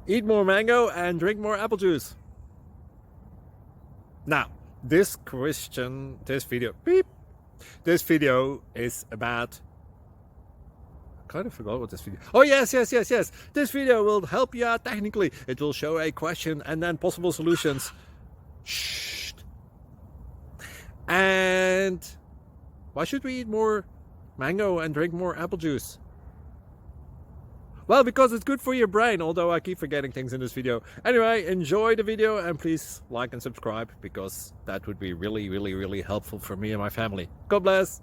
Eat more mango and drink more apple juice. Now, this video is about, I kind of forgot what this video. Oh, yes. This video will help you out technically. It will show a question and then possible solutions. Shh. And why should we eat more mango and drink more apple juice? Well, because it's good for your brain, although I keep forgetting things in this video. Anyway, enjoy the video and please like and subscribe, because that would be really helpful for me and my family. God bless!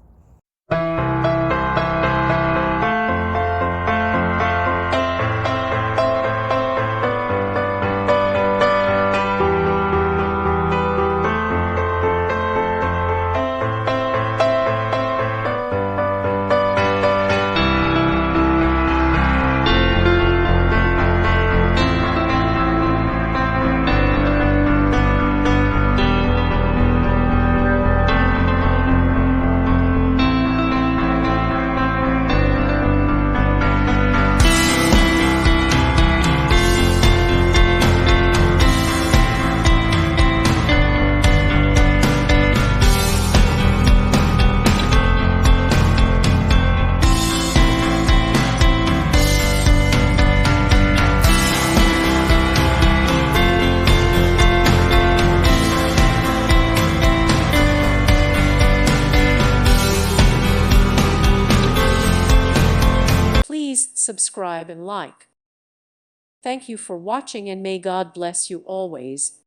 Please subscribe and like. Thank you for watching, and may God bless you always.